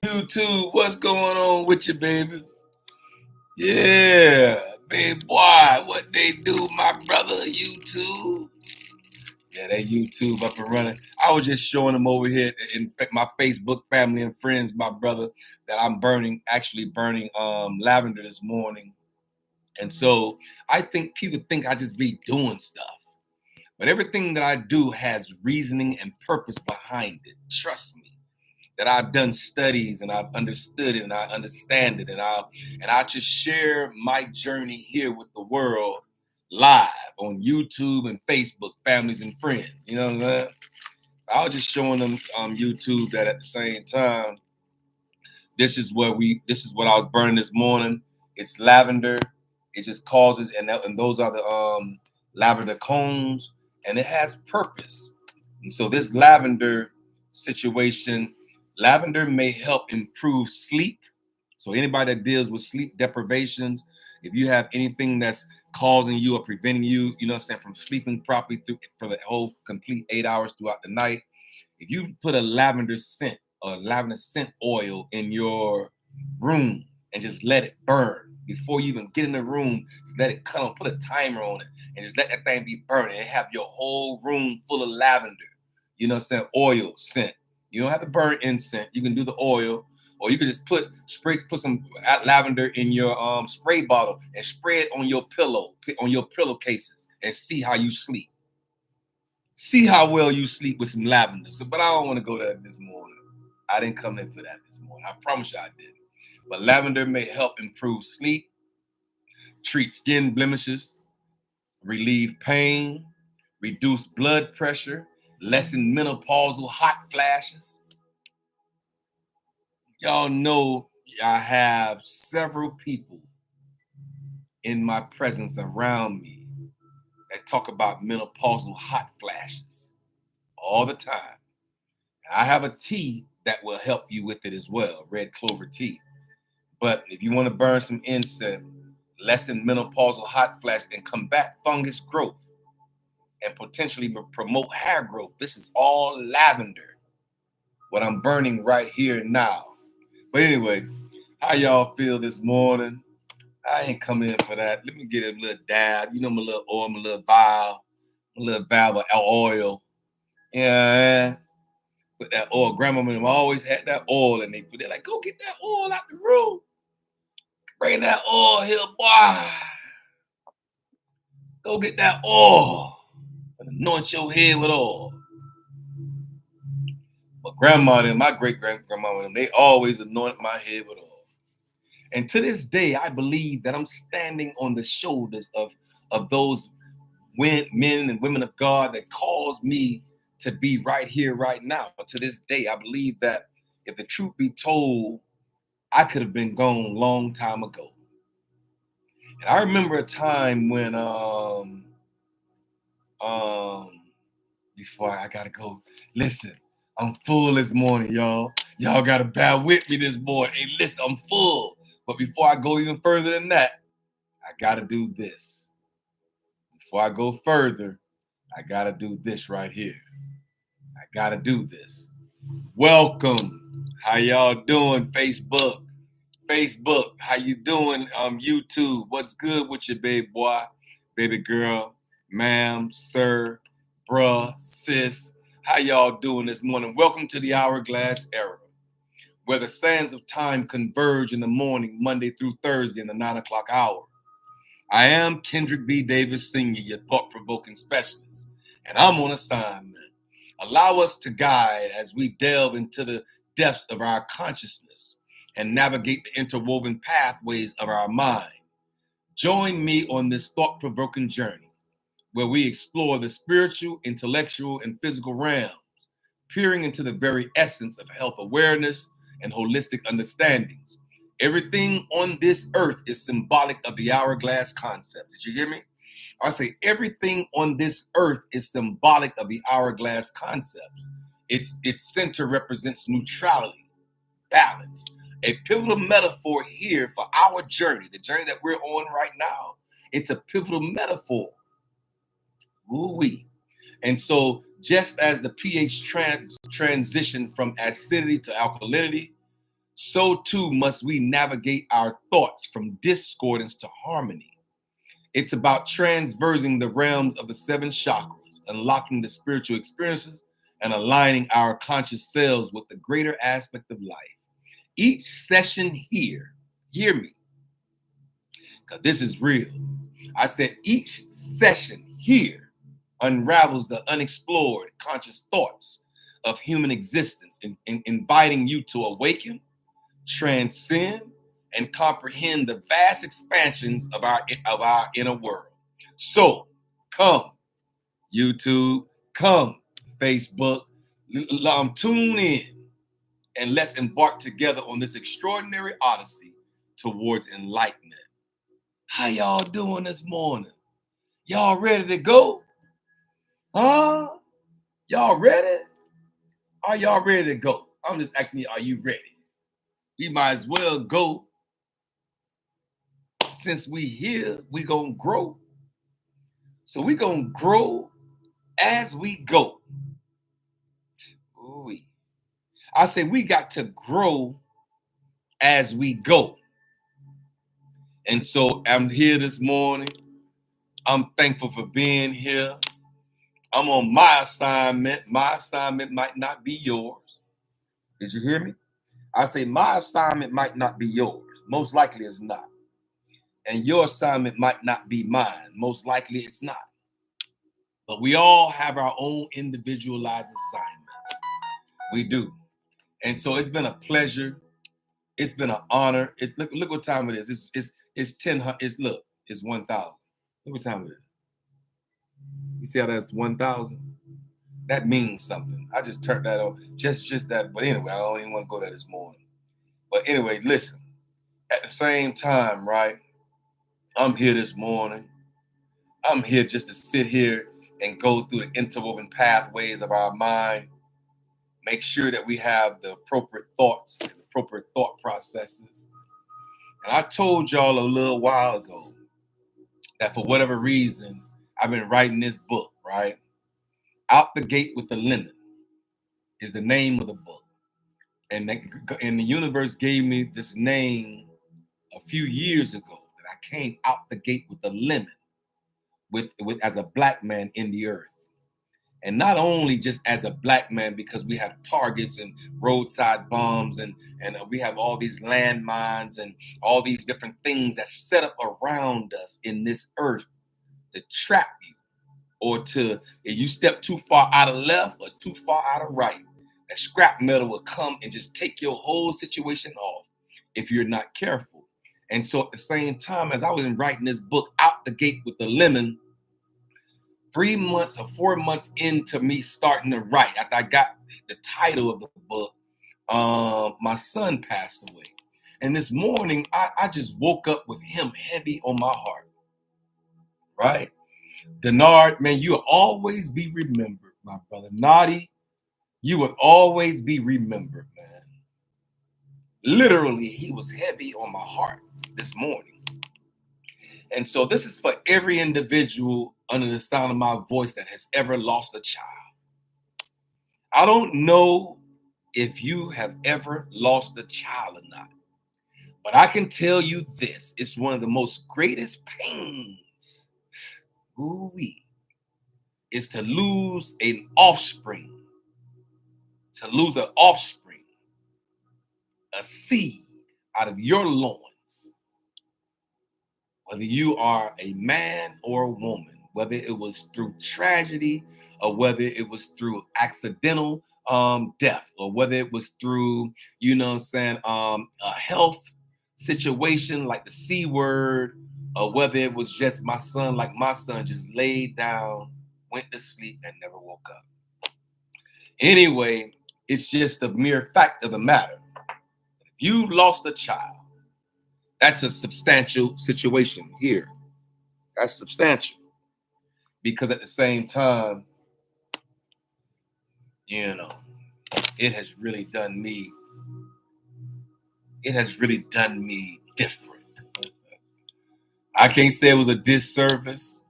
YouTube, what's going on with you, baby? Yeah, baby boy, what they do, my brother, YouTube? Yeah, that YouTube up and running. I was just showing them over here in my Facebook family and friends, my brother, that I'm actually burning lavender this morning. And so I think people think I just be doing stuff. But everything that I do has reasoning and purpose behind it. Trust me. That I've done studies and I've understood it and I understand it, and I just share my journey here with the world live on YouTube and Facebook, families and friends. You know what I'm saying? I was just showing them YouTube that at the same time, this is what I was burning this morning. It's lavender. It just causes, and those are the lavender cones, and it has purpose. And so this lavender situation, lavender may help improve sleep. So anybody that deals with sleep deprivations, if you have anything that's causing you or preventing you, you know what I'm saying, from sleeping properly for the whole complete 8 hours throughout the night, if you put a lavender scent or lavender scent oil in your room and just let it burn before you even get in the room, just let it come, put a timer on it and just let that thing be burning and have your whole room full of lavender, you know what I'm saying, oil scent. You don't have to burn incense. You can do the oil, or you can just put some lavender in your spray bottle and spray it on your pillowcases and see how you sleep. See how well you sleep with some lavender. So, but I don't want to go there this morning. I didn't come in for that this morning. I promise you I didn't. But lavender may help improve sleep, treat skin blemishes, relieve pain, reduce blood pressure, lessen menopausal hot flashes. Y'all know I have several people in my presence around me that talk about menopausal hot flashes all the time. I have a tea that will help you with it as well, red clover tea. But if you want to burn some incense, lessen menopausal hot flash, and combat fungus growth, and potentially promote hair growth, this is all lavender, what I'm burning right here now. But anyway, how y'all feel this morning? I ain't coming in for that. Let me get a little dab. You know, my little oil, my little vial of oil. Yeah. Put that oil. Grandma and them always had that oil, and they're like, go get that oil out the room. Bring that oil here, boy. Go get that oil and anoint your head with oil. But grandma and my great-grandma and them, they always anoint my head with oil. And to this day, I believe that I'm standing on the shoulders of those men and women of God that caused me to be right here, right now. But to this day, I believe that if the truth be told, I could have been gone a long time ago. And I remember a time when before I gotta go. Listen, I'm full this morning, y'all. Y'all gotta bear with me this morning. Hey, listen, I'm full. But before I go even further than that, I gotta do this. Before I go further, I gotta do this right here. I gotta do this. Welcome. How y'all doing, Facebook? Facebook, how you doing? YouTube, what's good with you, baby boy, baby girl, ma'am, sir, bruh, sis? How y'all doing this morning? Welcome to the Hourglass Era, where the sands of time converge in the morning, Monday through Thursday in the 9 o'clock hour. I am Kendrick B. Davis Sr., your thought-provoking specialist, and I'm on assignment. Allow us to guide as we delve into the depths of our consciousness and navigate the interwoven pathways of our mind. Join me on this thought-provoking journey where we explore the spiritual, intellectual, and physical realms, peering into the very essence of health awareness and holistic understandings. Everything on this earth is symbolic of the hourglass concept. Did you hear me? I say everything on this earth is symbolic of the hourglass concepts. Its center represents neutrality, balance. A pivotal metaphor here for our journey, the journey that we're on right now. It's a pivotal metaphor. Ooh-wee. And so just as the pH transition from acidity to alkalinity, so too must we navigate our thoughts from discordance to harmony. It's about transversing the realms of the 7 chakras, unlocking the spiritual experiences, and aligning our conscious selves with the greater aspect of life. Each session here, hear me, because this is real. I said each session here unravels the unexplored conscious thoughts of human existence, inviting you to awaken, transcend, and comprehend the vast expansions of our inner world. So come, YouTube, come, Facebook, tune in, and let's embark together on this extraordinary odyssey towards enlightenment. How y'all doing this morning? Y'all ready to go? Huh? Y'all ready? Are y'all ready to go? I'm just asking you, are you ready? We might as well go. Since we here, we gonna grow. So we gonna grow as we go. Ooh. I say we got to grow as we go. And so I'm here this morning. I'm thankful for being here. I'm on my assignment. My assignment might not be yours. Did you hear me? I say my assignment might not be yours. Most likely it's not. And your assignment might not be mine. Most likely it's not. But we all have our own individualized assignments. We do. And so it's been a pleasure. It's been an honor. Look what time it is. It's 10. It's 1,000. Look what time it is. You see how that's 1,000? That means something. I just turned that on. Just that. But anyway, I don't even want to go there this morning. But anyway, listen. At the same time, right? I'm here this morning. I'm here just to sit here and go through the interwoven pathways of our mind. Make sure that we have the appropriate thoughts, the appropriate thought processes. And I told y'all a little while ago that for whatever reason, I've been writing this book, right? Out the Gate with the Lemon is the name of the book. And the universe gave me this name a few years ago that I came out the gate with the lemon with as a black man in the earth. And not only just as a black man, because we have targets and roadside bombs and we have all these landmines and all these different things that set up around us in this earth to trap you, or to, if you step too far out of left or too far out of right, that scrap metal will come and just take your whole situation off if you're not careful. And so at the same time, as I was writing this book, Out the Gate with the Lemon, 3 months or 4 months into me starting to write, after I got the title of the book, my son passed away. And this morning, I just woke up with him heavy on my heart, right? Denard, man, you'll always be remembered, my brother. Naughty, you would always be remembered, man. Literally, he was heavy on my heart this morning. And so this is for every individual under the sound of my voice that has ever lost a child. I don't know if you have ever lost a child or not, but I can tell you this: it's one of the most greatest pains, is to lose an offspring, a seed out of your loins, whether you are a man or a woman, whether it was through tragedy or whether it was through accidental death, or whether it was through, a health situation like the C word, or whether it was just my son just laid down, went to sleep, and never woke up. Anyway, it's just the mere fact of the matter. If you lost a child, that's a substantial situation here. That's substantial. Because at the same time, it has really done me different. I can't say it was a disservice.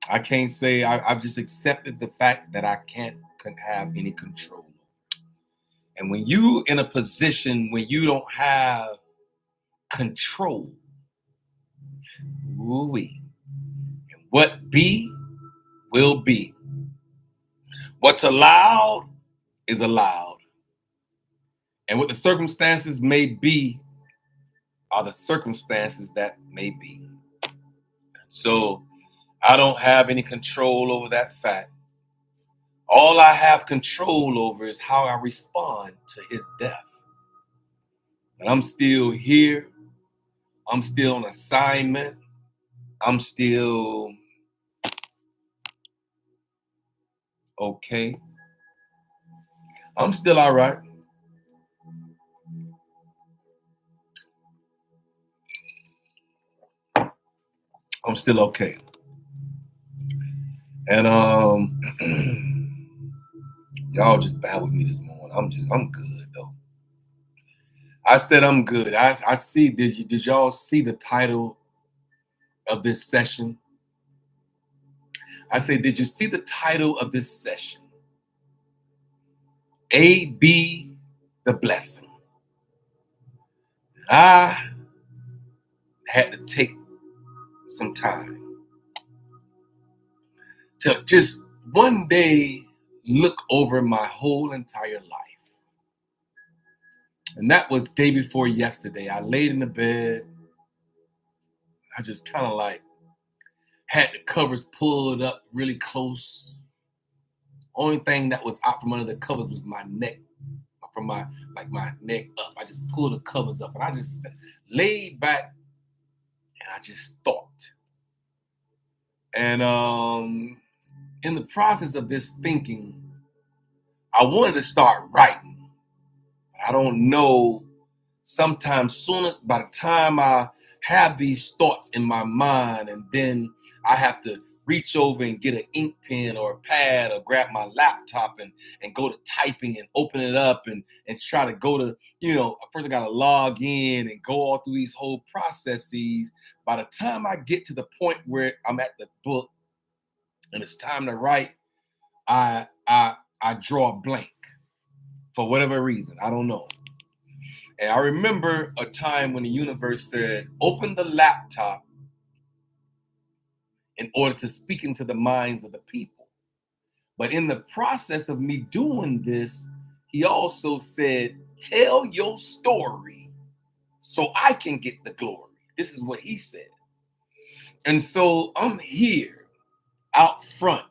I can't say I've just accepted the fact that I can't have any control. And when you in a position when you don't have control, ooh-wee, and what be will be. What's allowed is allowed. And what the circumstances may be are the circumstances that may be. So I don't have any control over that fact. All I have control over is how I respond to his death. And I'm still here. I'm still on assignment. I'm still okay. I'm still all right. I'm still okay. And y'all just bear with me this morning. I'm good though. I said I'm good. I see. Did y'all see the title of this session? I said, did you see the title of this session? A be the blessing. I had to take some time to just one day look over my whole entire life. And that was day before yesterday. I laid in the bed. I just kind of like had the covers pulled up really close. Only thing that was out from under the covers was my neck, from my neck up. I just pulled the covers up and I just laid back and I just thought. And in the process of this thinking, I wanted to start writing. I don't know. Sometimes soonest by the time I have these thoughts in my mind, and then I have to reach over and get an ink pen or a pad or grab my laptop and go to typing and open it up and try to go to, first I got to log in and go all through these whole processes. By the time I get to the point where I'm at the book and it's time to write, I draw a blank for whatever reason. I don't know. And I remember a time when the universe said, open the laptop in order to speak into the minds of the people. But in the process of me doing this, he also said, tell your story so I can get the glory. This is what he said. And so I'm here out front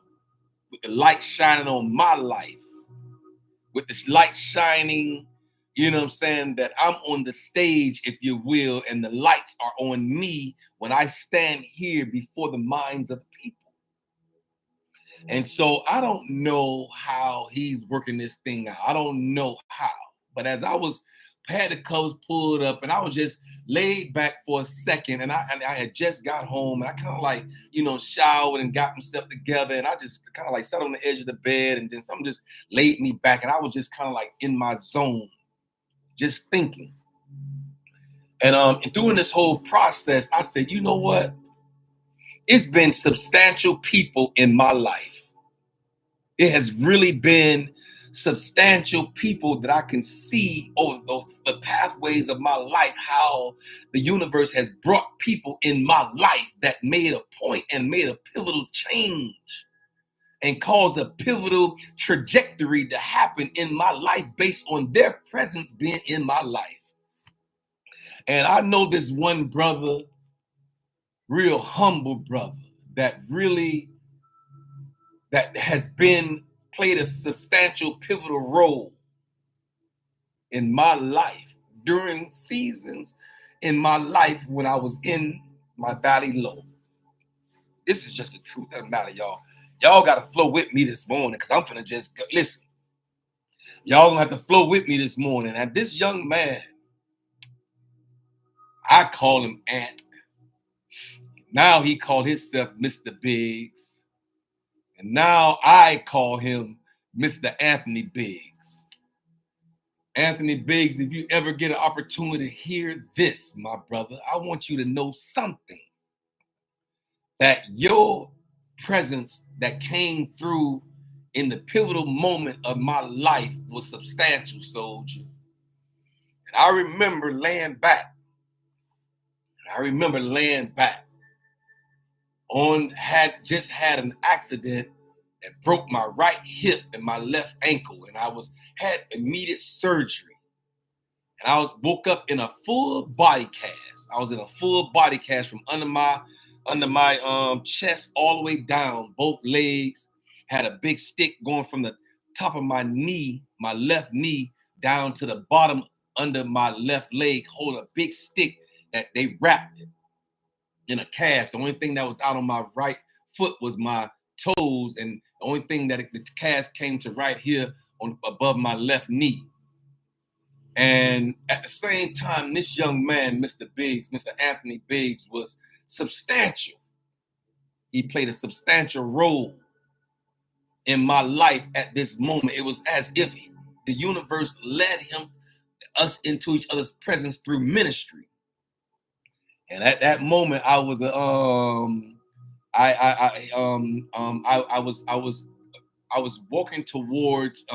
with the light shining on my life, with this light shining, that I'm on the stage, if you will, and the lights are on me when I stand here before the minds of the people. And so I don't know how he's working this thing out. I don't know how. But as I had the covers pulled up and I was just laid back for a second, and I had just got home, and I kind of showered and got myself together, and I just kind of sat on the edge of the bed, and then something just laid me back, and I was just kind of in my zone, just thinking. And during this whole process, I said, you know what? It's been substantial people in my life. It has really been substantial people that I can see over the pathways of my life, how the universe has brought people in my life that made a point and made a pivotal change and caused a pivotal trajectory to happen in my life based on their presence being in my life. And I know this one brother, real humble brother, that has played a substantial pivotal role in my life during seasons in my life when I was in my valley low. This is just the truth. Doesn't matter, y'all. Y'all got to flow with me this morning, because I'm finna just listen. Y'all gonna have to flow with me this morning. And this young man, I call him Ant. Now he called himself Mr. Biggs. And now I call him Mr. Anthony Biggs. Anthony Biggs, if you ever get an opportunity to hear this, my brother, I want you to know something. That your presence that came through in the pivotal moment of my life was substantial, soldier. And I remember laying back. Had just had an accident that broke my right hip and my left ankle, and I had immediate surgery. And I woke up in a full body cast. I was in a full body cast from under my chest all the way down, both legs. Had a big stick going from the top of my knee, my left knee, down to the bottom under my left leg, holding a big stick that they wrapped it in a cast. The only thing that was out on my right foot was my toes, and the only thing that the cast came to right here above my left knee. And at the same time, this young man, Mr. Anthony Biggs, was substantial. He played a substantial role in my life at this moment. It was as if the universe led us into each other's presence through ministry. And at that moment, I was working towards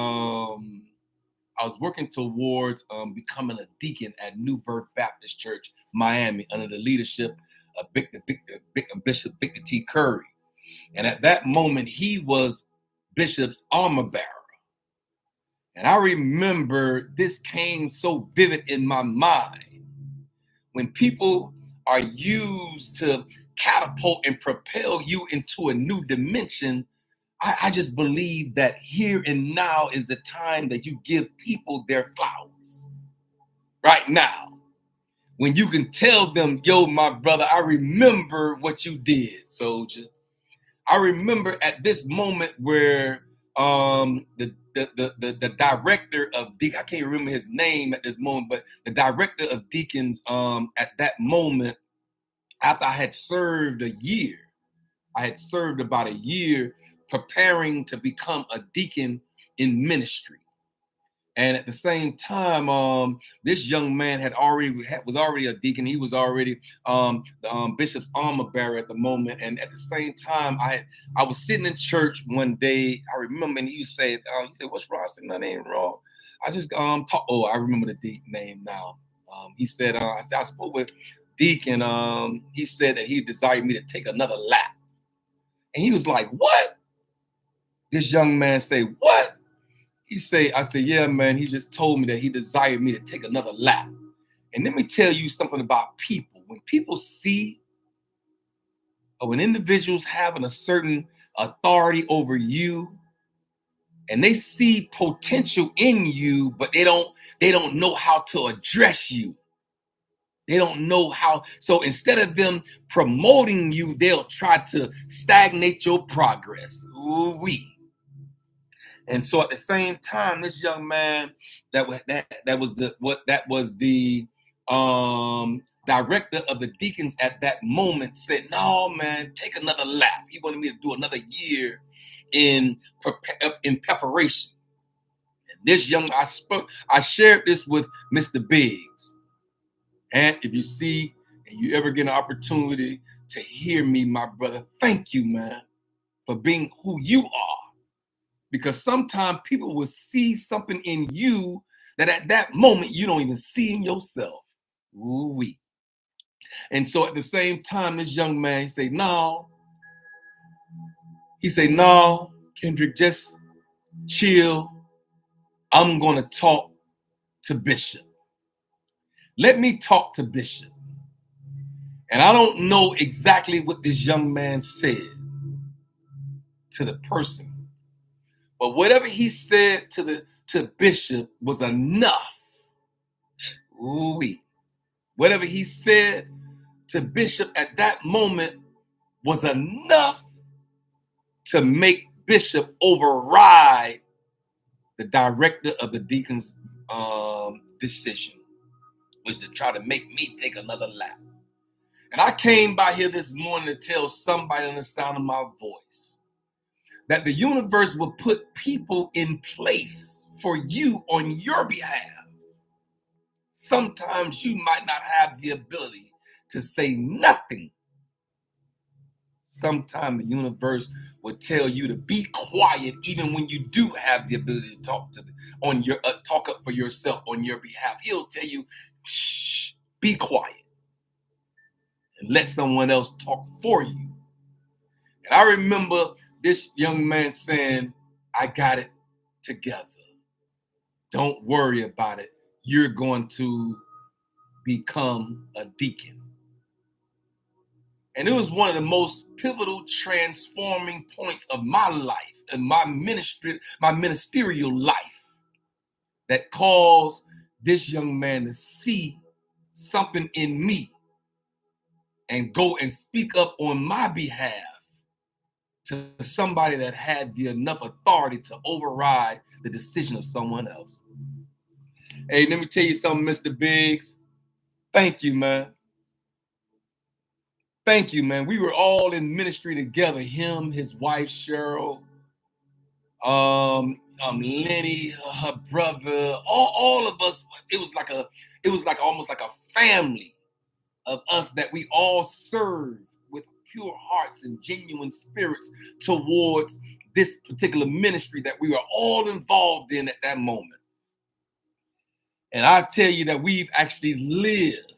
becoming a deacon at New Birth Baptist Church, Miami, under the leadership of Bishop Victor T. Curry. And at that moment, he was Bishop's armor bearer. And I remember this came so vivid in my mind. When people are used to catapult and propel you into a new dimension, I just believe that here and now is the time that you give people their flowers. Right now. When you can tell them, yo, my brother, I remember what you did, soldier. I remember at this moment where the director of Deacons, I can't remember his name at this moment, but the director of Deacons at that moment, after I had served about a year preparing to become a deacon in ministry. And at the same time, this young man was already a deacon. He was already the bishop's armor bearer at the moment. And at the same time, I was sitting in church one day. I remember, and he said, "What's wrong?" I said, "Nothing ain't wrong. I just talk." Oh, I remember the deacon name now. He said, "I spoke with Deacon. He said that he desired me to take another lap." And he was like, "What?" This young man said, "What?" I said, "Yeah, man, he just told me that he desired me to take another lap." And let me tell you something about people. When people see, or when individuals having a certain authority over you, and they see potential in you, but they don't know how to address you. They don't know how. So instead of them promoting you, they'll try to stagnate your progress. Ooh-wee. And so at the same time, this young man that was the director of the deacons at that moment said, "No, man, take another lap." He wanted me to do another year in preparation. And this young, I shared this with Mr. Biggs. And if you see and you ever get an opportunity to hear me, my brother, thank you, man, for being who you are. Because sometimes people will see something in you that at that moment you don't even see in yourself. Ooh-wee. And so at the same time, this young man, he said, "No." He said, "No, Kendrick, just chill. I'm going to talk to Bishop. Let me talk to Bishop." And I don't know exactly what this young man said to the person, but whatever he said to Bishop was enough. Ooh-wee. Whatever he said to Bishop at that moment was enough to make Bishop override the director of the deacon's decision, was to try to make me take another lap. And I came by here this morning to tell somebody on the sound of my voice that the universe will put people in place for you on your behalf. Sometimes you might not have the ability to say nothing. Sometimes the universe will tell you to be quiet, even when you do have the ability to talk talk up for yourself on your behalf. He'll tell you, shh, be quiet, and let someone else talk for you. And I remember this young man saying, "I got it together. Don't worry about it. You're going to become a deacon." And it was one of the most pivotal transforming points of my life and my ministerial life, that caused this young man to see something in me and go and speak up on my behalf to somebody that had enough authority to override the decision of someone else. Hey, let me tell you something, Mr. Biggs. Thank you, man. Thank you, man. We were all in ministry together. Him, his wife, Cheryl, Lenny, her brother, all of us. It was like almost like a family of us that we all served with pure hearts and genuine spirits towards this particular ministry that we were all involved in at that moment. And I tell you that we've actually lived,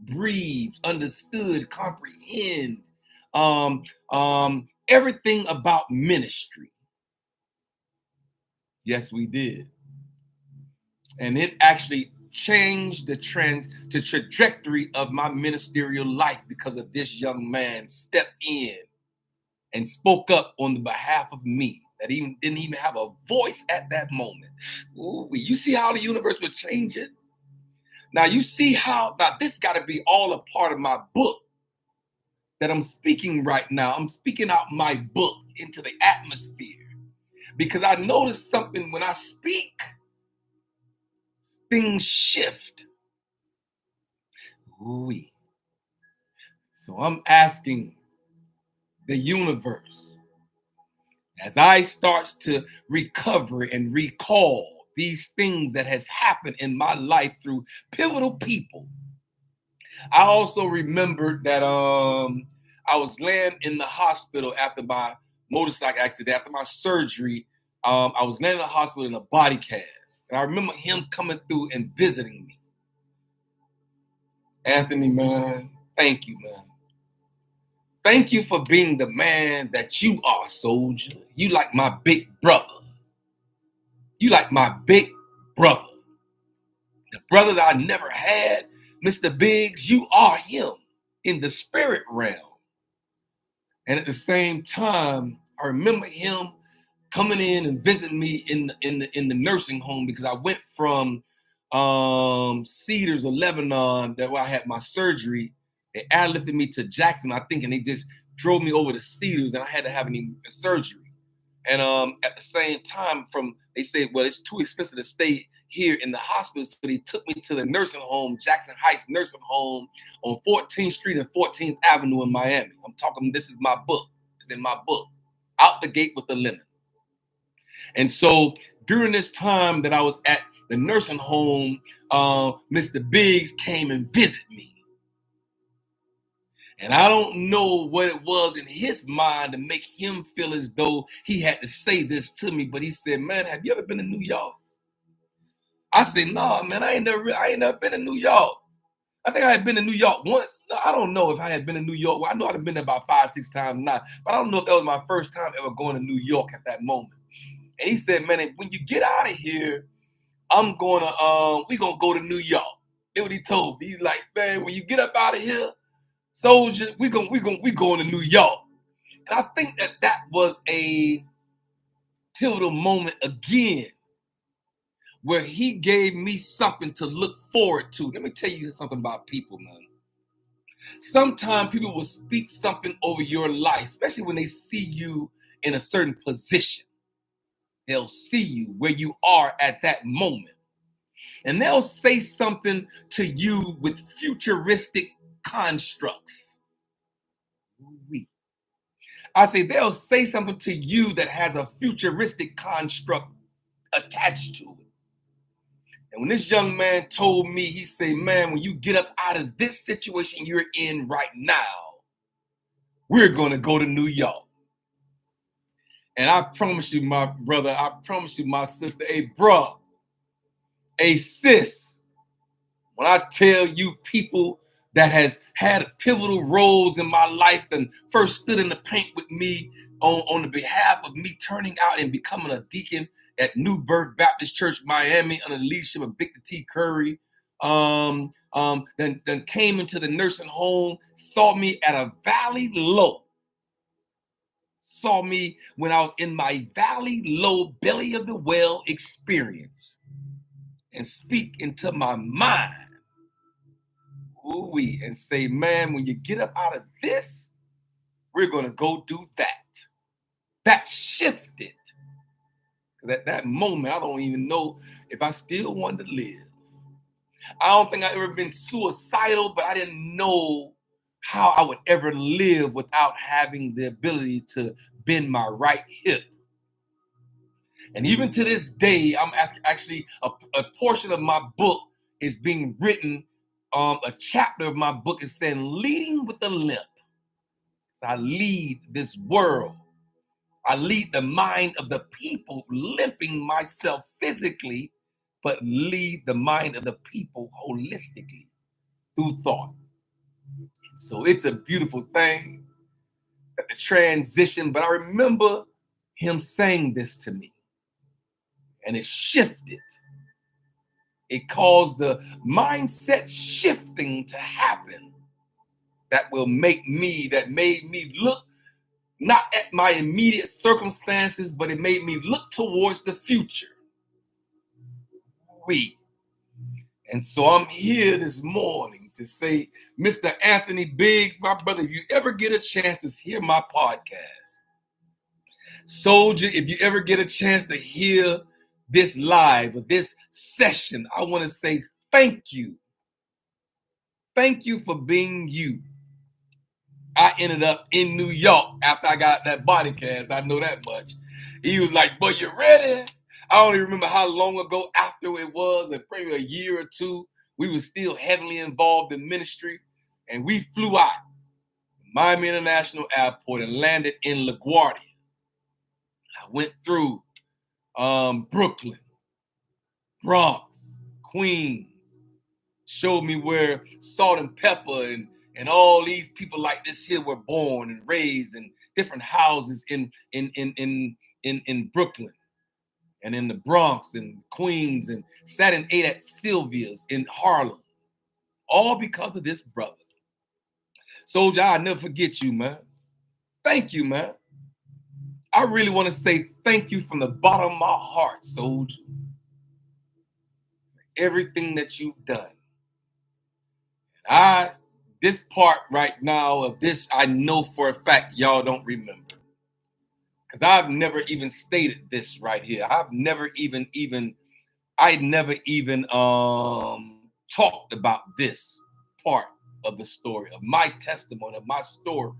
breathed, understood, comprehend everything about ministry. Yes, we did. And it actually changed the trajectory of my ministerial life, because of this young man stepped in and spoke up on the behalf of me that didn't even have a voice at that moment. Ooh, you see how the universe would change it? Now you see how, now this got to be all a part of my book that I'm speaking right now. I'm speaking out my book into the atmosphere, because I noticed something when I speak, things shift. Ooh-wee. So I'm asking the universe, as I starts to recover and recall these things that has happened in my life through pivotal people. I also remembered that I was laying in the hospital after my motorcycle accident, after my surgery. I was laying in the hospital in a body cast, and I remember him coming through and visiting me. Anthony, man, thank you, man. Thank you for being the man that you are, soldier. You like my big brother. You like my big brother. The brother that I never had, Mr. Biggs, you are him in the spirit realm. And at the same time, I remember him coming in and visiting me in the nursing home, because I went from Cedars of Lebanon, that where I had my surgery. They airlifted me to Jackson, I think, and they just drove me over to Cedars, and I had to have any surgery. And at the same time, they said, well, it's too expensive to stay here in the hospital, so they took me to the nursing home, Jackson Heights Nursing Home, on 14th Street and 14th Avenue in Miami. I'm talking, this is my book. It's in my book, Out the Gate with the Lemon. And so during this time that I was at the nursing home, Mr. Biggs came and visited me. And I don't know what it was in his mind to make him feel as though he had to say this to me, but he said, man, have you ever been to New York? I said, no, man, I ain't never been to New York. I think I had been to New York once. No, I don't know if I had been to New York. Well, I know I'd been there about 5-6 times now, but I don't know if that was my first time ever going to New York at that moment. And he said, man, when you get out of here, we're gonna go to New York. That's what he told me. He's like, man, when you get up out of here, soldier, we going to New York. And I think that was a pivotal moment again, where he gave me something to look forward to. Let me tell you something about people, man. Sometimes people will speak something over your life, especially when they see you in a certain position. They'll see you where you are at that moment. And they'll say something to you with futuristic constructs. I say they'll say something to you that has a futuristic construct attached to it. And when this young man told me, he said, man, when you get up out of this situation you're in right now, we're going to go to New York. And I promise you, my brother, I promise you, my sister, hey, bro, hey, sis, when I tell you people that has had pivotal roles in my life and first stood in the paint with me on the behalf of me turning out and becoming a deacon at New Birth Baptist Church, Miami, under the leadership of Victor T. Curry, then came into the nursing home, saw me at a valley low, saw me when I was in my valley low, belly of the well experience, and speak into my mind. Ooh-wee, and say, man, when you get up out of this, we're going to go do that. That shifted. At that moment, I don't even know if I still wanted to live. I don't think I've ever been suicidal, but I didn't know how I would ever live without having the ability to bend my right hip. And even to this day, I'm actually a portion of my book is being written. A chapter of my book is saying leading with the limp. So I lead this world. I lead the mind of the people, limping myself physically, but lead the mind of the people holistically through thought. So it's a beautiful thing, the transition. But I remember him saying this to me, and it shifted. It caused the mindset shifting to happen that made me look not at my immediate circumstances, but it made me look towards the future. And so I'm here this morning to say, Mr. Anthony Biggs, my brother, if you ever get a chance to hear my podcast, Soldier, if you ever get a chance to hear this live or this session, I want to say thank you. Thank you for being you. I ended up in New York after I got that body cast. I know that much. He was like, boy, you ready? I don't even remember how long ago after it was, probably a year or two. We were still heavily involved in ministry. And we flew out Miami International Airport and landed in LaGuardia. I went through Brooklyn, Bronx, Queens, showed me where Salt and Pepper and all these people like this here were born and raised in different houses in Brooklyn and in the Bronx and Queens, and sat and ate at Sylvia's in Harlem, all because of this brother. Soldier, I'll never forget you, man. Thank you, man. I really want to say thank you from the bottom of my heart, Soldier. Everything that you've done. This part right now of this, I know for a fact y'all don't remember. Because I've never even stated this right here. I've never even talked about this part of the story, of my testimony, of my story.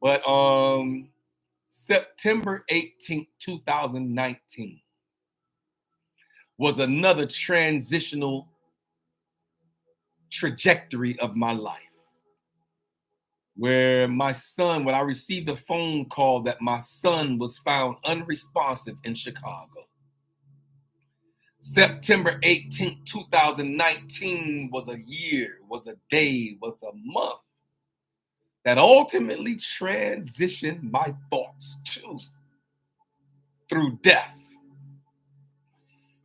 But September 18th, 2019 was another transitional trajectory of my life, where my son, when I received a phone call that my son was found unresponsive in Chicago. September 18th, 2019 was a year, was a day, was a month that ultimately transitioned my thoughts through death.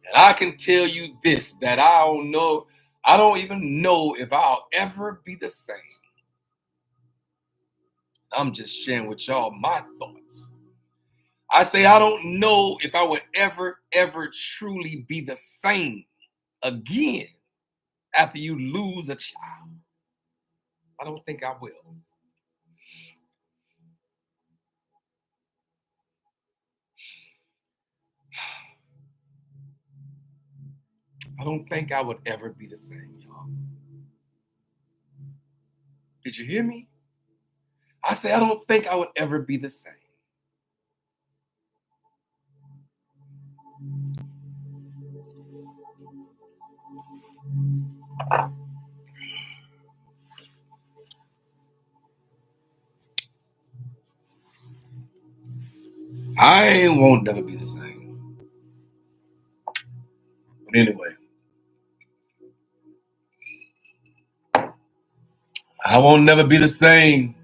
And I can tell you this, that I don't even know if I'll ever be the same. I'm just sharing with y'all my thoughts. I say I don't know if I would ever truly be the same again after you lose a child. I don't think I will. I don't think I would ever be the same, y'all. Did you hear me? I say I don't think I would ever be the same. I won't never be the same. But anyway, I won't never be the same.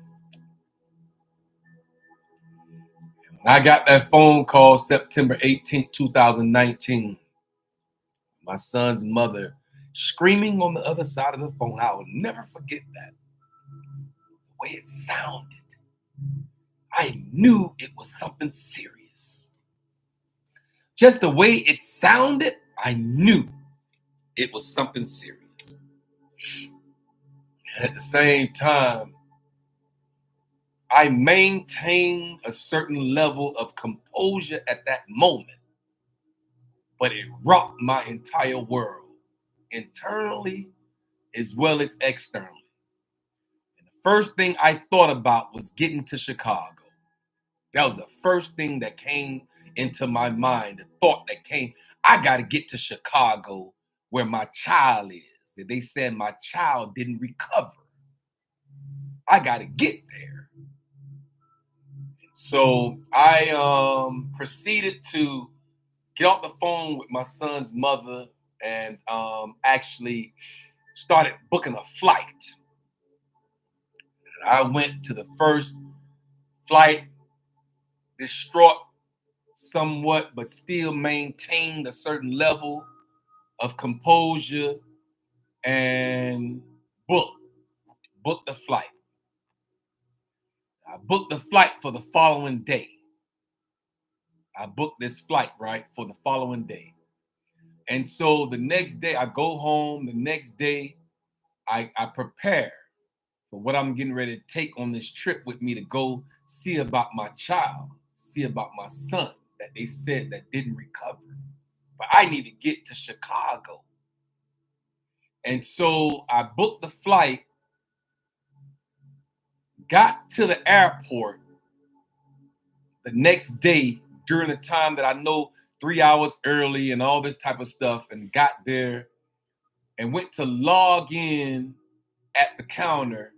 When I got that phone call September 18th, 2019, my son's mother screaming on the other side of the phone, I will never forget that. The way it sounded. I knew it was something serious. Just the way it sounded, I knew it was something serious. And at the same time, I maintained a certain level of composure at that moment, but it rocked my entire world, internally as well as externally. And the first thing I thought about was getting to Chicago. That was the first thing that came into my mind, the thought that came, I got to get to Chicago where my child is. That they said my child didn't recover. I got to get there. So I proceeded to get off the phone with my son's mother and actually started booking a flight. I went to the first flight, distraught somewhat, but still maintained a certain level of composure and booked the flight. I booked the flight for the following day. I booked this flight, right, for the following day. And so the next day I go home. The next day I prepare for what I'm getting ready to take on this trip with me to go see about my child, see about my son that they said that didn't recover. But I need to get to Chicago. And so I booked the flight, got to the airport the next day during the time that I know 3 hours early and all this type of stuff, and got there and went to log in at the counter.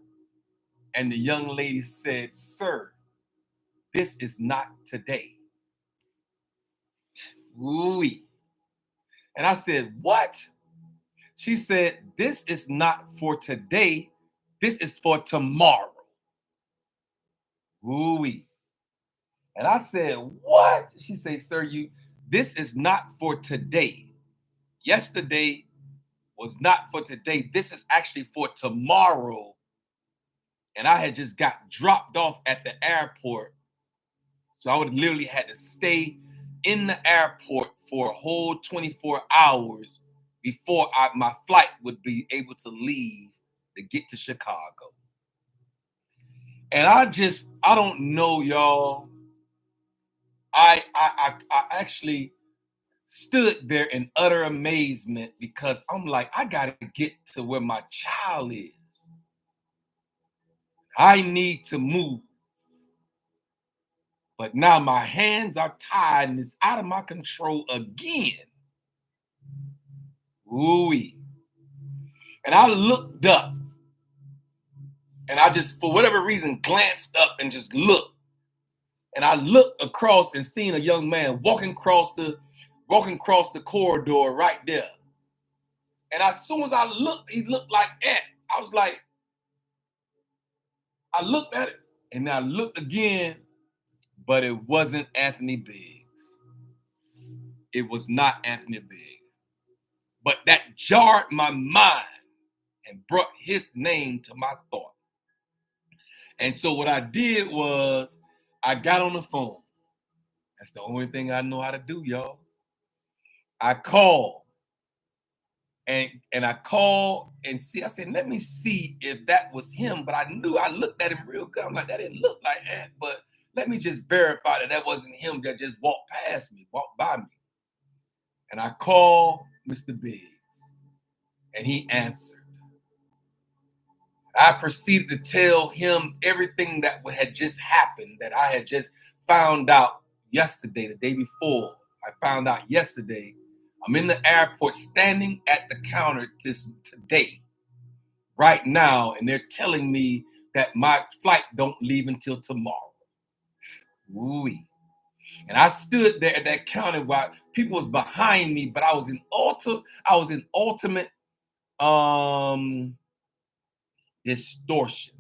And the young lady said, "Sir, this is not today." Ooh-wee. And I said, "What?" She said, "This is not for today. This is for tomorrow." Ooh-wee. And I said, "What?" She said, "Sir, this is not for today. Yesterday was not for today. This is actually for tomorrow." And I had just got dropped off at the airport. So I would literally had to stay in the airport for a whole 24 hours before my flight would be able to leave to get to Chicago. And I don't know, y'all. I actually stood there in utter amazement because I'm like, I gotta get to where my child is. I need to move. But now my hands are tied and it's out of my control again. Ooh-wee. And I looked up and I just, for whatever reason, glanced up and just looked. And I looked across and seen a young man walking across the corridor right there. And as soon as I looked, he looked like Ant. I was like, I looked at it and I looked again, but it wasn't Anthony Biggs. It was not Anthony Biggs. But that jarred my mind and brought his name to my thought. And so what I did was I got on the phone. That's the only thing I know how to do, y'all. I called and I called and see. I said, let me see if that was him. But I knew, I looked at him real good. I'm like, that didn't look like Ant, but let me just verify that wasn't him that just walked by me. And I called Mr. Biggs and he answered. I proceeded to tell him everything that had just happened, that I had just found out yesterday, the day before. I found out yesterday. I'm in the airport standing at the counter today, right now, and they're telling me that my flight don't leave until tomorrow. Ooh-wee. And I stood there at that counter while people was behind me, but I was in ultimate distortion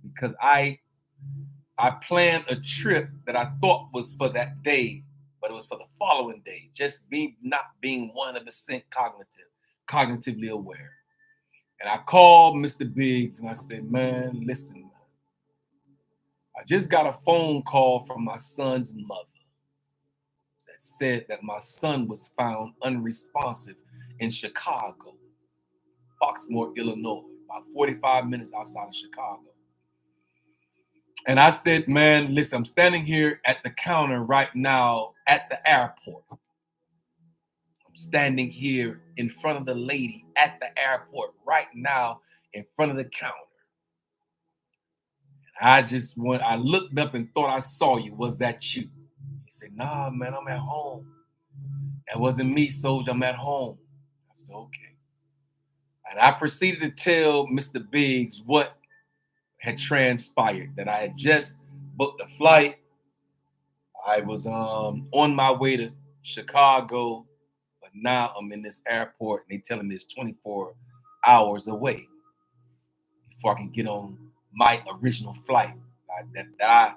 because I planned a trip that I thought was for that day, but it was for the following day. Just me not being 100% cognitively aware. And I called Mr. Biggs and I said, man, listen, man, I just got a phone call from my son's mother that said that my son was found unresponsive in Chicago, Foxmore, Illinois, about 45 minutes outside of Chicago. And I said, man, listen, I'm standing here at the counter right now at the airport. I'm standing here in front of the lady at the airport right now in front of the counter. I looked up and thought I saw you. Was that you? He said, nah, man, I'm at home. That wasn't me, soldier. I'm at home. I said, okay. And I proceeded to tell Mr. Biggs what had transpired, that I had just booked a flight. I was on my way to Chicago, but now I'm in this airport and they telling me it's 24 hours away before I can get on my original flight that I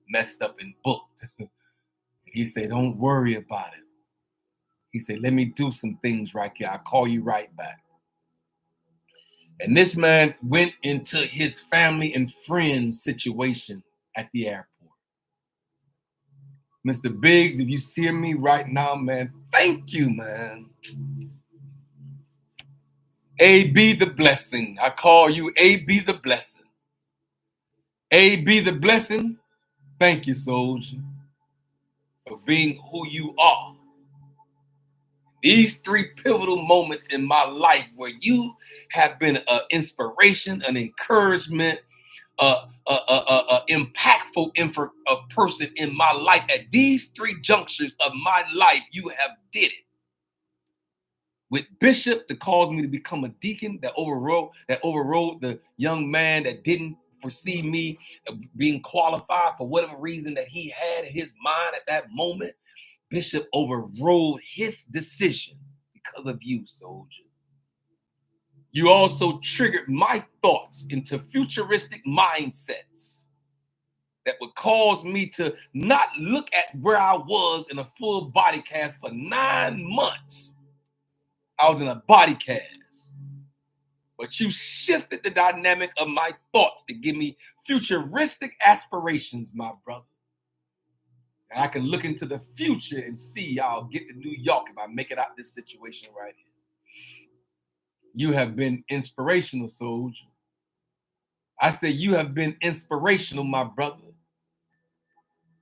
messed up and booked. He said, don't worry about it. He said, let me do some things right here. I'll call you right back. And this man went into his family and friends situation at the airport. Mr. Biggs, if you see me right now, man, thank you, man. A be the blessing. I call you A be the blessing. A be the blessing. Thank you, soldier, for being who you are. These three pivotal moments in my life where you have been an inspiration, an encouragement, impactful person in my life. At these three junctures of my life, you have did it. With Bishop that caused me to become a deacon, that overrode the young man that didn't foresee me being qualified for whatever reason that he had in his mind at that moment. Bishop overrode his decision because of you, soldier. You also triggered my thoughts into futuristic mindsets that would cause me to not look at where I was in a full body cast for 9 months. I was in a body cast. But you shifted the dynamic of my thoughts to give me futuristic aspirations, my brother. And I can look into the future and see I'll get to New York if I make it out this situation right here. You have been inspirational, soldier. I say you have been inspirational, my brother.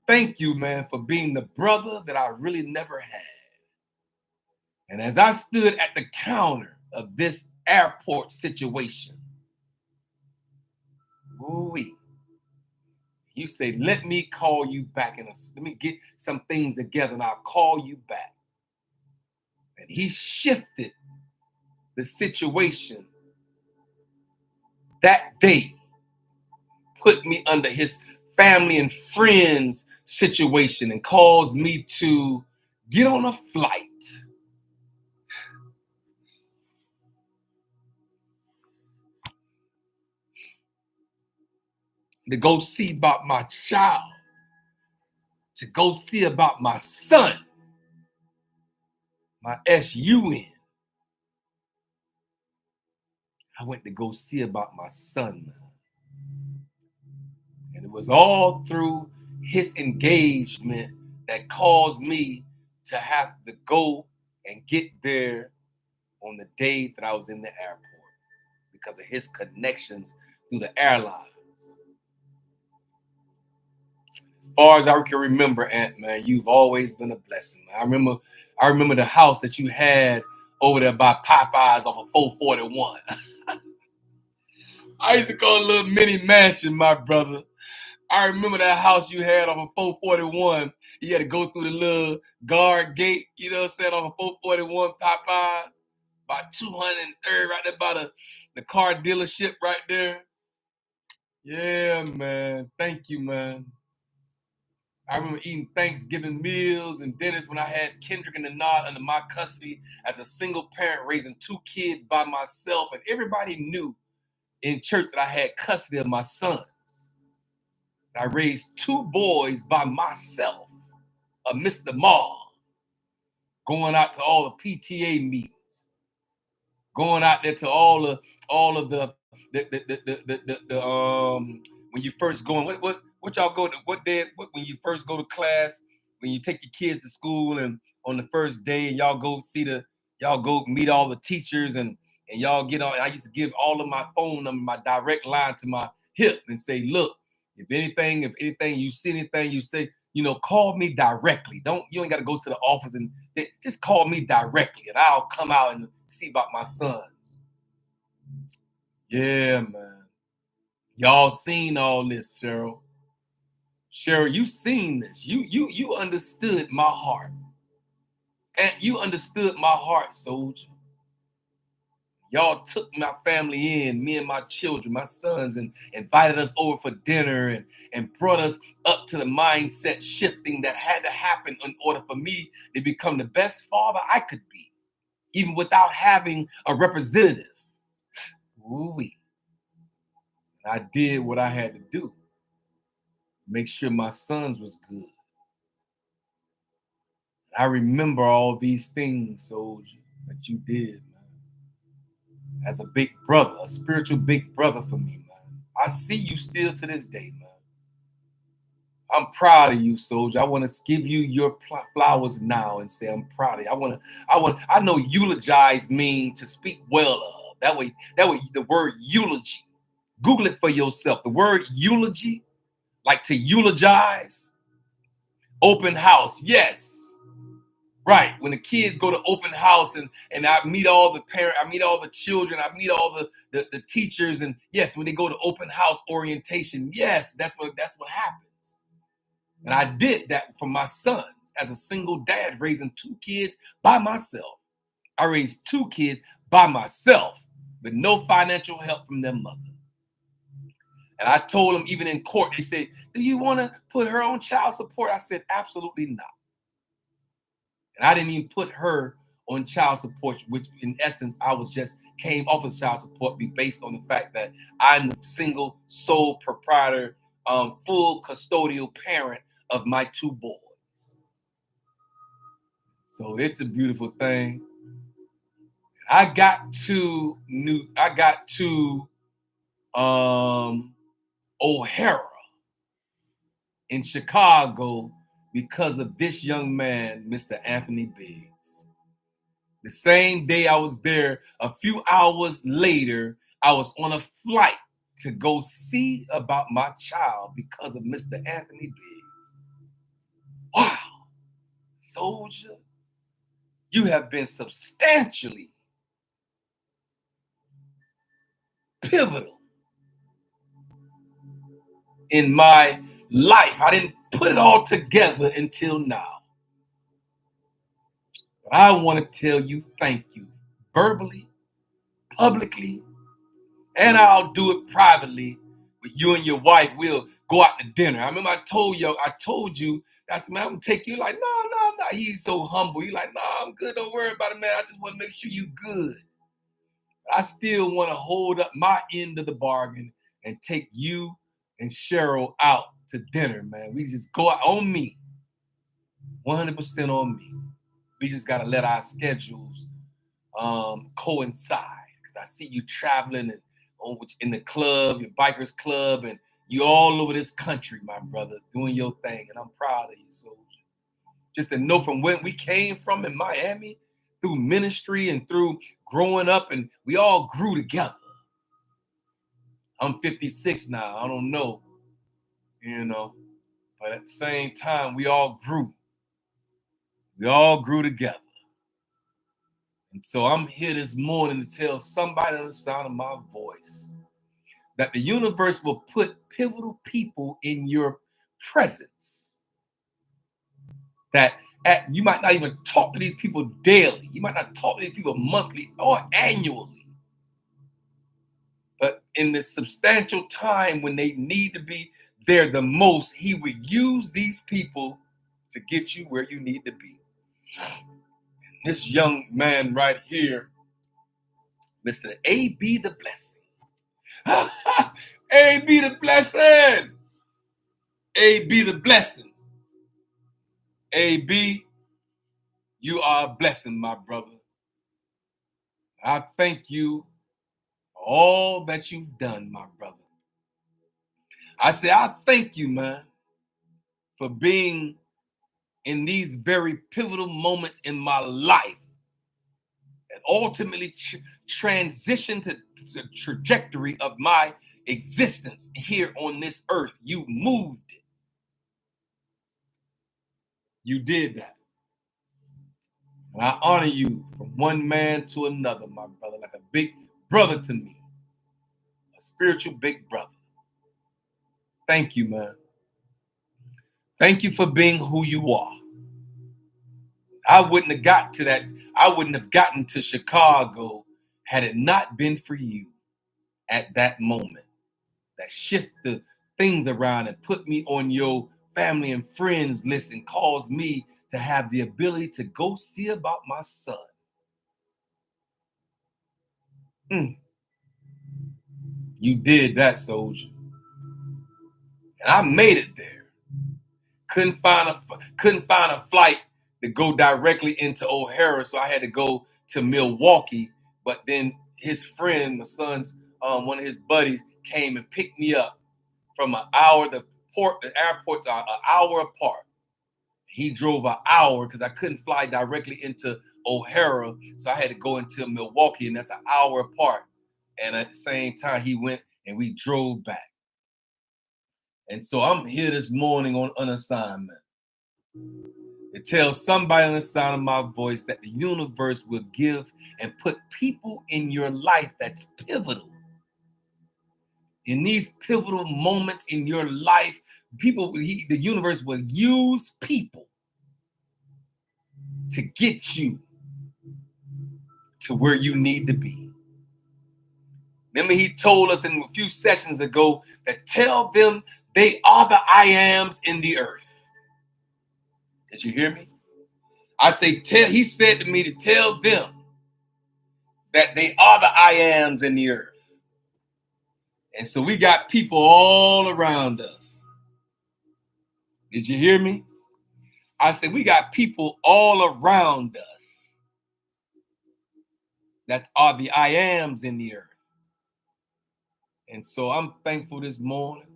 Thank you, man, for being the brother that I really never had. And as I stood at the counter of this airport situation, ooh-wee, you say, let me call you back let me get some things together and I'll call you back. And he shifted the situation that day, put me under his family and friends situation and caused me to get on a flight to go see about my child, to go see about my son, my SUN. I went to go see about my son. And it was all through his engagement that caused me to have to go and get there on the day that I was in the airport because of his connections through the airlines. As far as I can remember, Ant, man, you've always been a blessing. I remember the house that you had over there by Popeyes off of 441. I used to call it a little mini mansion, my brother. I remember that house you had off of 441. You had to go through the little guard gate, you know what I'm saying, off of 441 Popeyes. About 203rd, right there by the car dealership right there. Yeah, man. Thank you, man. I remember eating Thanksgiving meals and dinners when I had Kendrick and Denard under my custody as a single parent raising 2 kids by myself. And everybody knew in church that I had custody of my sons. I raised 2 boys by myself, a Mr. Mom, going out to all the PTA meetings, going out there to all of the when you first going, what y'all go to, when you first go to class, when you take your kids to school, and on the first day and y'all go meet all the teachers, and y'all get on. I used to give all of my phone number, my direct line to my hip, and say, look, if anything you see anything, you say, call me directly. You ain't got to go to the office, and just call me directly and I'll come out and see about my sons. Yeah, man. Y'all seen all this, Cheryl. Cheryl, you seen this. You understood my heart. And you understood my heart, soldier. Y'all took my family in, me and my children, my sons, and invited us over for dinner, and brought us up to the mindset shifting that had to happen in order for me to become the best father I could be, even without having a representative. Ooh-wee. I did what I had to do. Make sure my sons was good. I remember all these things, soldier, that you did, man. As a big brother, a spiritual big brother for me, man. I see you still to this day, man. I'm proud of you, soldier. I want to give you your flowers now and say I'm proud of you. I know eulogize mean to speak well of. That way, the word eulogy. Google it for yourself. The word eulogy, like to eulogize. Open house, yes. Right. When the kids go to open house, and I meet all the parents, I meet all the children, I meet all the teachers, and yes, when they go to open house orientation, yes, that's what happens. And I did that for my sons as a single dad raising 2 kids by myself. I raised 2 kids by myself with no financial help from their mother. And I told them, even in court, they said, do you want to put her on child support? I said, absolutely not. And I didn't even put her on child support, which in essence, I was just came off of child support based on the fact that I'm the single sole proprietor, full custodial parent of my 2 boys. So it's a beautiful thing. I got to O'Hara in Chicago because of this young man, Mr. Anthony Biggs. The same day I was there, a few hours later, I was on a flight to go see about my child because of Mr. Anthony Biggs. Wow, soldier, you have been substantially pivotal in my life. I didn't put it all together until now. But I want to tell you thank you, verbally, publicly, and I'll do it privately with you and your wife. We'll go out to dinner. I remember I told you, I said, man, I'm gonna take you. Like, no. He's so humble. He's like, no, I'm good. Don't worry about it, man. I just want to make sure you good. I still want to hold up my end of the bargain and take you and Cheryl out to dinner, man. We just go out on me. 100% on me. We just got to let our schedules coincide. Because I see you traveling in the club, your bikers club, and you all over this country, my brother, doing your thing. And I'm proud of you, soldier. Just to know from where we came from in Miami, through ministry and through growing up, and we all grew together. I'm 56 now. I don't know, but at the same time, we all grew. We all grew together. And so I'm here this morning to tell somebody on the sound of my voice that the universe will put pivotal people in your presence. That you might not even talk to these people daily. You might not talk to these people monthly or annually. But in this substantial time when they need to be there the most, he would use these people to get you where you need to be. This young man right here, Mr. A.B. the Blessing. A.B. the Blessing. A.B. the Blessing. A.B., you are a blessing, my brother. I thank you for all that you've done, my brother. I say, I thank you, man, for being in these very pivotal moments in my life and ultimately transitioned to the trajectory of my existence here on this earth. You moved it. You did that. And I honor you from one man to another, my brother, like a big brother to me, a spiritual big brother. Thank you, man. Thank you for being who you are. I wouldn't have got to that. I wouldn't have gotten to Chicago had it not been for you at that moment that shift the things around and put me on your family and friends list and caused me to have the ability to go see about my son. You did that, soldier. And I made it there. Couldn't find a flight to go directly into O'Hara, so I had to go to Milwaukee. But then his friend, my son's one of his buddies, came and picked me up from an hour. The airports are an hour apart. He drove an hour because I couldn't fly directly into O'Hara, so I had to go into Milwaukee, and that's an hour apart. And at the same time, he went and we drove back. And so I'm here this morning on an assignment to tell somebody on the sound of my voice that the universe will give and put people in your life that's pivotal. In these pivotal moments in your life, the universe will use people to get you to where you need to be. Remember, he told us in a few sessions ago that tell them they are the I ams in the earth. Did you hear me? I say, he said to me to tell them that they are the I ams in the earth. And so we got people all around us. Did you hear me? I said, we got people all around us that are the I ams in the earth. And so I'm thankful this morning.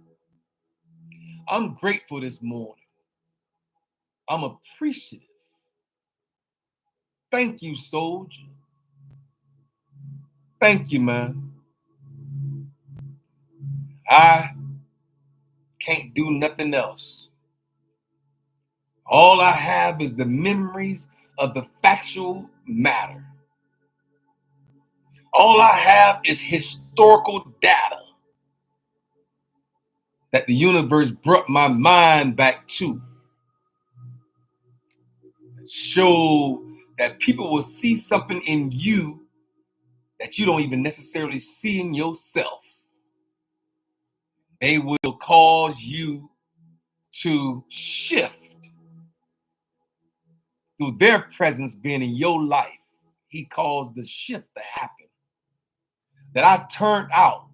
I'm grateful this morning. I'm appreciative. Thank you, soldier. Thank you, man. I can't do nothing else. All I have is the memories of the factual matter. All I have is historical data that the universe brought my mind back to. Show that people will see something in you that you don't even necessarily see in yourself. They will cause you to shift through their presence being in your life. He caused the shift to happen. That I turned out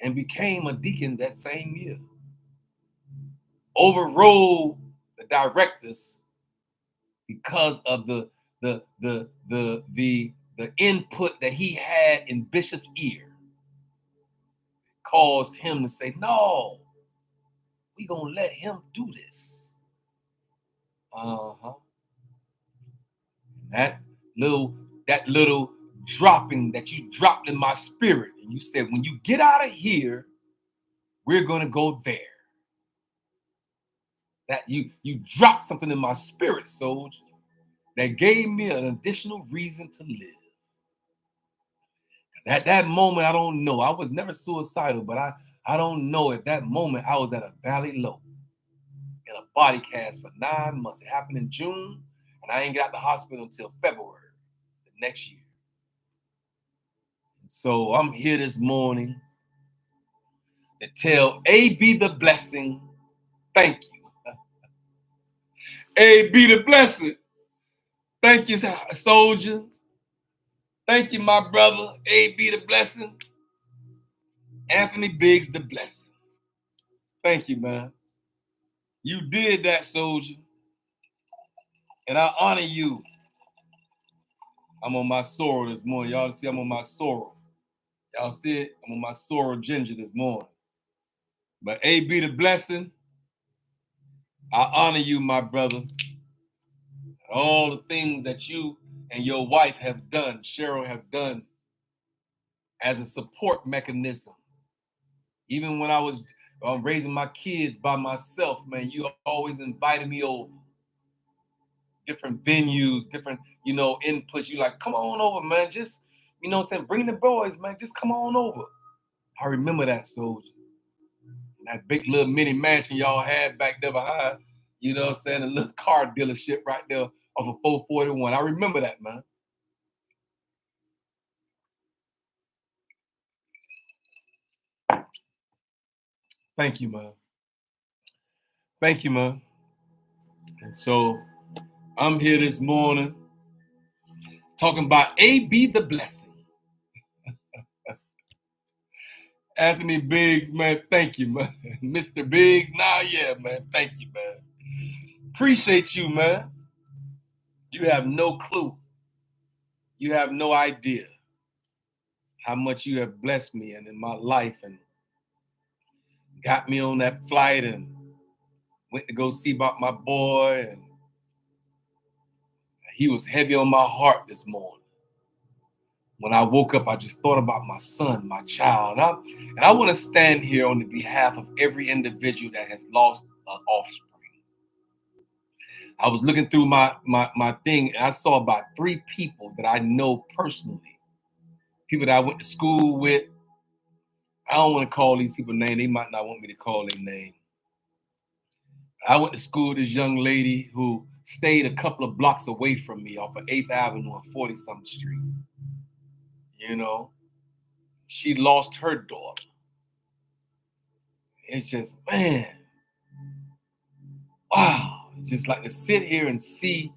and became a deacon that same year. Overrode the directors because of the input that he had in Bishop's ear. Caused him to say, no, we gonna let him do this. That little dropping that you dropped in my spirit, and you said, when you get out of here, we're gonna go there. That you dropped something in my spirit, soldier, that gave me an additional reason to live. At that moment, I don't know. I was never suicidal, but I don't know. At that moment, I was at a valley low in a body cast for 9 months. It happened in June, and I ain't got to the hospital until February the next year. And so I'm here this morning to tell A be the blessing. Thank you. A be the blessing. Thank you, soldier. Thank you, my brother. A be the blessing. Anthony Biggs the blessing. Thank you, man. You did that, soldier. And I honor you. I'm on my sorrel this morning. Y'all see I'm on my sorrel. Y'all see it? I'm on my sorrel ginger this morning. But A be the blessing. I honor you, my brother. All the things that you and your wife have done, Cheryl have done as a support mechanism. Even when I was raising my kids by myself, man, you always invited me over. Different venues, different, inputs. You like, come on over, man. Just, saying, bring the boys, man. Just come on over. I remember that, soldier. That big little mini mansion y'all had back there behind, a little car dealership right there off of 441. I remember that, man. Thank you, man. Thank you, man. And so I'm here this morning talking about A be the blessing. Anthony Biggs, man, thank you, man. Mr. Biggs, yeah, man, thank you, man. Appreciate you, man. You have no clue. You have no idea how much you have blessed me and in my life and got me on that flight and went to go see about my boy. And he was heavy on my heart this morning. When I woke up, I just thought about my son, my child. And I want to stand here on the behalf of every individual that has lost an offspring. I was looking through my thing, and I saw about 3 people that I know personally. People that I went to school with. I don't want to call these people names. They might not want me to call their name. I went to school with this young lady who stayed a couple of blocks away from me off of 8th Avenue and 40-something Street. She lost her daughter. It's just, man, wow. Just like to sit here and see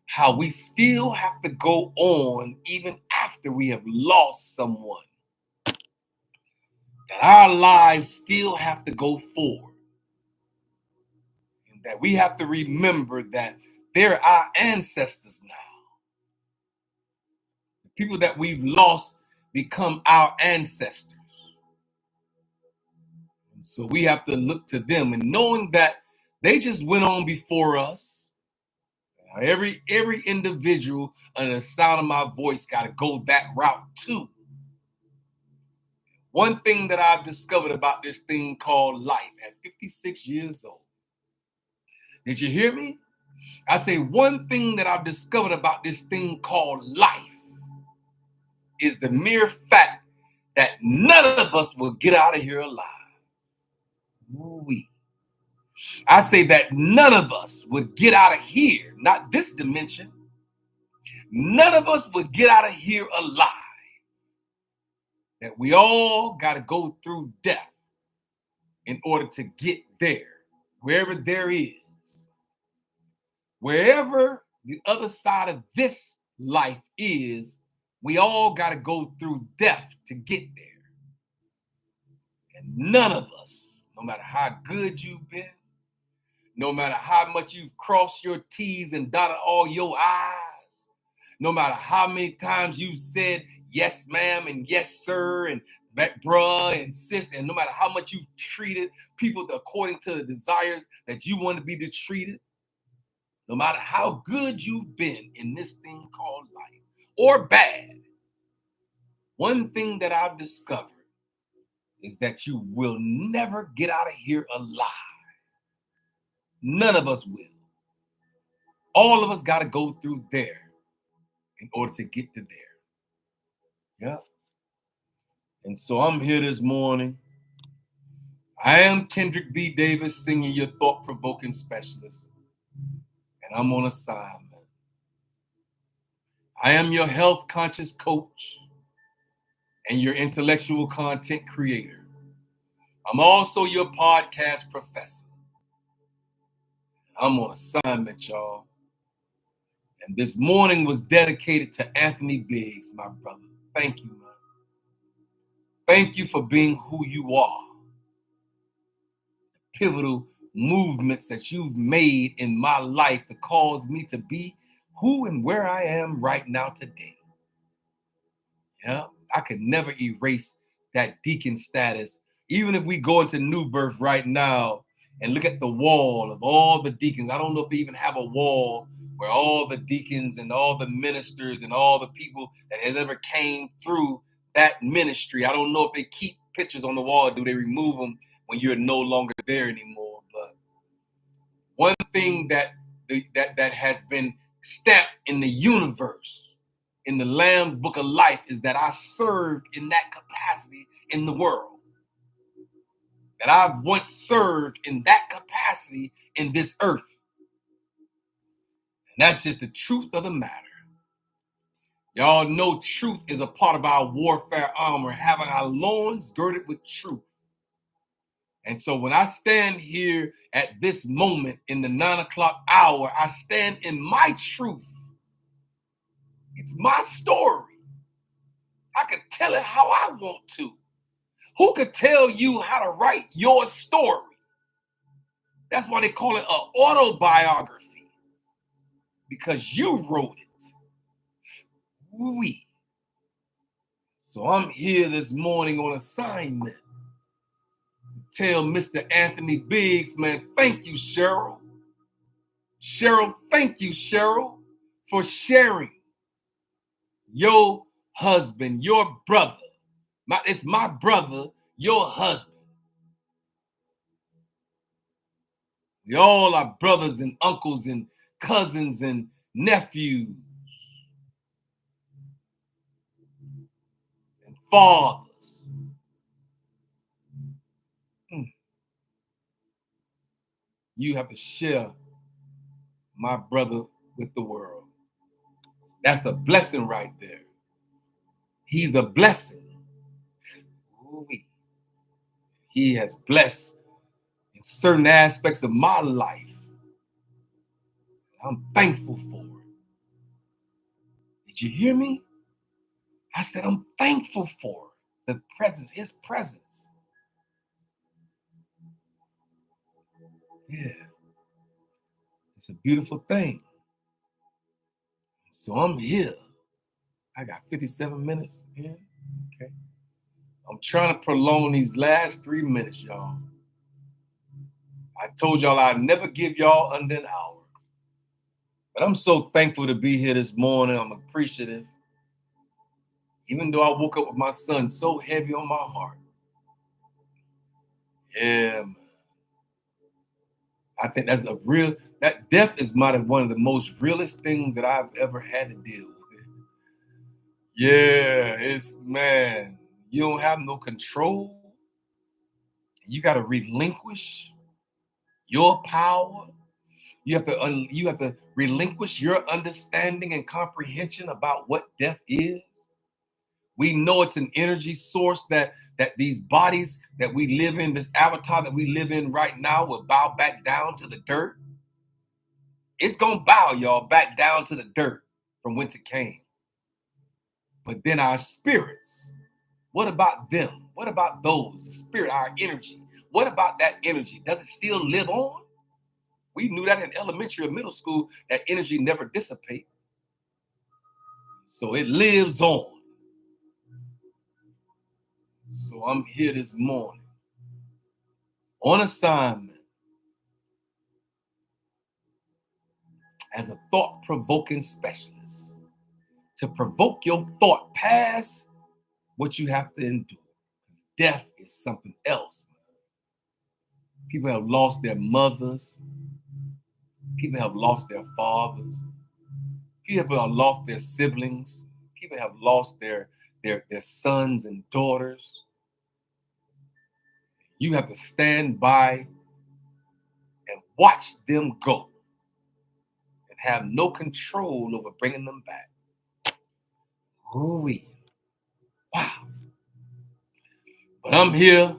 how we still have to go on even after we have lost someone. That our lives still have to go forward. And that we have to remember that they're our ancestors now. The people that we've lost become our ancestors. And so we have to look to them and knowing that they just went on before us. Every individual under the sound of my voice got to go that route too. One thing that I've discovered about this thing called life at 56 years old. Did you hear me? I say one thing that I've discovered about this thing called life is the mere fact that none of us will get out of here alive. I say that none of us would get out of here, not this dimension. None of us would get out of here alive. That we all got to go through death in order to get there, wherever there is. Wherever the other side of this life is, we all got to go through death to get there. And none of us, no matter how good you've been, no matter how much you've crossed your T's and dotted all your I's, no matter how many times you said yes, ma'am, and yes, sir, and bruh, and sis, and no matter how much you've treated people according to the desires that you want to be treated, no matter how good you've been in this thing called life, or bad, one thing that I've discovered is that you will never get out of here alive. None of us will. All of us got to go through there in order to get to there. Yeah. And so I'm here this morning. I am Kendrick B. Davis, senior your thought-provoking specialist. And I'm on assignment. I am your health conscious coach and your intellectual content creator. I'm also your podcast professor. I'm on assignment, y'all. And this morning was dedicated to Anthony Biggs, my brother. Thank you, man. Thank you for being who you are. Pivotal movements that you've made in my life that caused me to be who and where I am right now today. Yeah, I could never erase that deacon status. Even if we go into New Birth right now and look at the wall of all the deacons, I don't know if they even have a wall where all the deacons and all the ministers and all the people that has ever came through that ministry. I don't know if they keep pictures on the wall or do they remove them when you're no longer there anymore. But one thing that has been stamped in the universe, in the Lamb's Book of Life, is that I served in that capacity in the world. That I've once served in that capacity in this earth. And that's just the truth of the matter. Y'all know truth is a part of our warfare armor, having our loins girded with truth. And so when I stand here at this moment in the 9 o'clock hour, I stand in my truth. It's my story. I can tell it how I want to. Who could tell you how to write your story? That's why they call it an autobiography, because you wrote it. Oui. So I'm here this morning on assignment to tell Mr. Anthony Biggs, man, thank you, Cheryl. Cheryl, thank you, Cheryl, for sharing your husband, your brother. It's my brother, your husband. We all are brothers and uncles and cousins and nephews and fathers. You have to share my brother with the world. That's a blessing right there. He's a blessing. He has blessed in certain aspects of my life. I'm thankful for it. Did you hear me? I said I'm thankful for it. The presence, his presence. Yeah. It's a beautiful thing. So I'm here. I got 57 minutes in. Okay. I'm trying to prolong these last 3 minutes, y'all. I told y'all I'd never give y'all under an hour. But I'm so thankful to be here this morning. I'm appreciative. Even though I woke up with my son so heavy on my heart. Yeah, man. I think that's that death is one of the most realest things that I've ever had to deal with. Yeah, man, you don't have no control. You got to relinquish your power. You have to relinquish your understanding and comprehension about what death is. We know it's an energy source that these bodies that we live in, this avatar that we live in right now, will bow back down to the dirt. It's going to bow, y'all, back down to the dirt from whence it came. But then our spirits, what about them? What about those? The spirit, our energy. What about that energy? Does it still live on? We knew that in elementary or middle school, that energy never dissipates. So it lives on. So I'm here this morning on assignment as a thought-provoking specialist to provoke your thought past what you have to endure. Death is something else. People have lost their mothers. People have lost their fathers. People have lost their siblings. People have lost their sons and daughters. You have to stand by and watch them go and have no control over bringing them back. Ooh-wee. Wow. But I'm here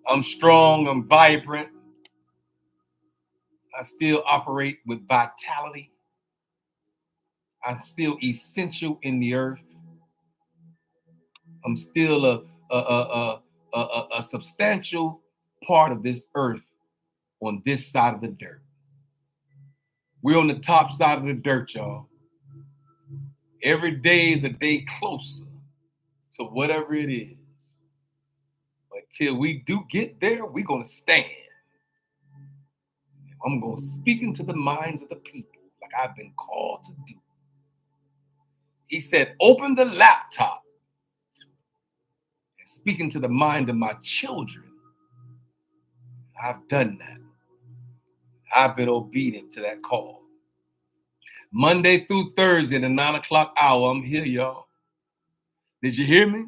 I'm strong, I'm vibrant. I still operate with vitality. I'm still essential in the earth. I'm still a substantial part of this earth on this side of the dirt. We're on the top side of the dirt, y'all. Every day is a day closer to whatever it is. But till we do get there, we're going to stand. I'm going to speak into the minds of the people like I've been called to do. He said, open the laptop and speak into the mind of my children. I've done that. I've been obedient to that call. Monday through Thursday, the 9 o'clock hour, I'm here, y'all. Did you hear me?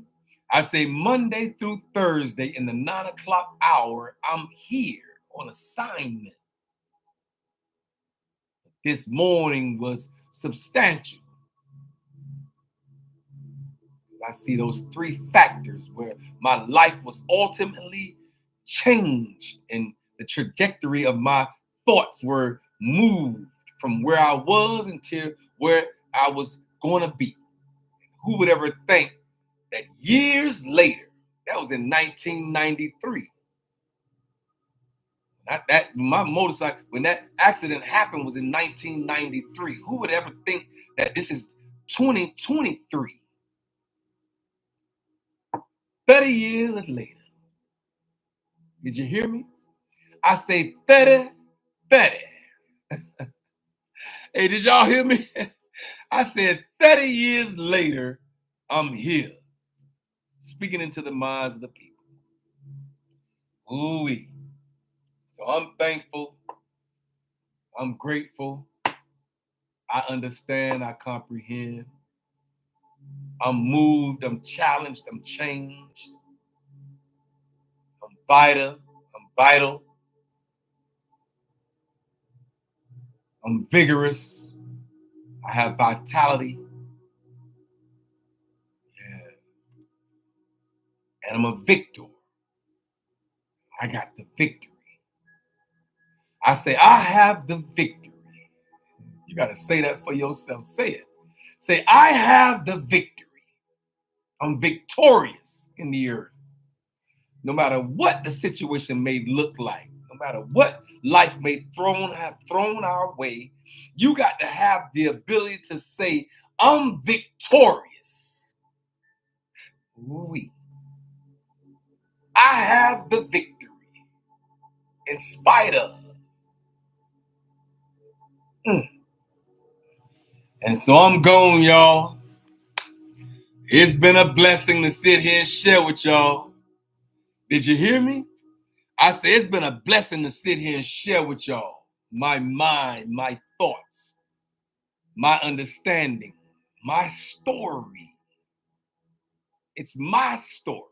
I say Monday through Thursday in the 9 o'clock hour, I'm here on assignment. This morning was substantial. I see those three factors where my life was ultimately changed and the trajectory of my thoughts were moved from where I was until where I was going to be. Who would ever think that years later, that was in 1993, my motorcycle, when that accident happened was in 1993. Who would ever think that this is 2023? 30 years later. Did you hear me? I say 30. Hey, did y'all hear me? I said 30 years later, I'm here. Speaking into the minds of the people. Ooh-wee. So I'm thankful. I'm grateful. I understand. I comprehend. I'm moved. I'm challenged. I'm changed. I'm vital. I'm vigorous. I have vitality. Yeah. And I'm a victor. I got the victory. I say, I have the victory. You got to say that for yourself. Say it. Say, I have the victory. I'm victorious in the earth. No matter what the situation may look like, no matter what life may have thrown our way, you got to have the ability to say, I'm victorious. Oui. I have the victory in spite of. And so I'm gone, y'all. It's been a blessing to sit here and share with y'all. Did you hear me? I say it's been a blessing to sit here and share with y'all my mind, my thoughts, my understanding, my story. It's my story.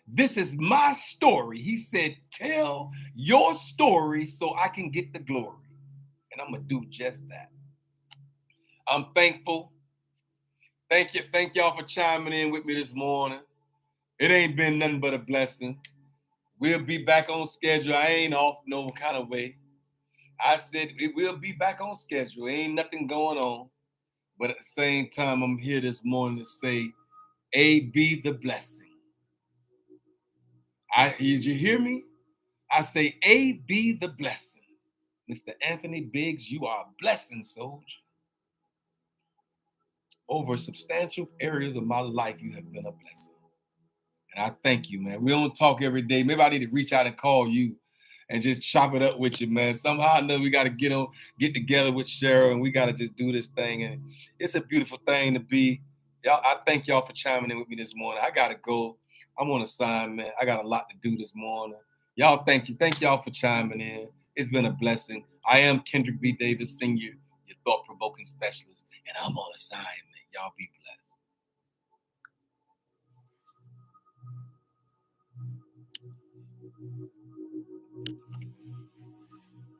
This is my story. He said, tell your story so I can get the glory. And I'm going to do just that. I'm thankful. Thank y'all for chiming in with me this morning. It ain't been nothing but a blessing. We'll be back on schedule. I ain't off no kind of way. I said it will be back on schedule. Ain't nothing going on. But at the same time, I'm here this morning to say, A, be the blessing. Did you hear me? I say, A, be the blessing. Mr. Anthony Biggs, you are a blessing, soldier. Over substantial areas of my life, you have been a blessing. And I thank you, man. We don't talk every day. Maybe I need to reach out and call you and just chop it up with you, man. Somehow I know we got to get together with Cheryl and we got to just do this thing. And it's a beautiful thing to be. Y'all, I thank y'all for chiming in with me this morning. I got to go. I'm on assignment. I got a lot to do this morning. Y'all, thank you. Thank y'all for chiming in. It's been a blessing. I am Kendrick B. Davis, Sr., your thought-provoking specialist, and I'm on assignment. Y'all be blessed.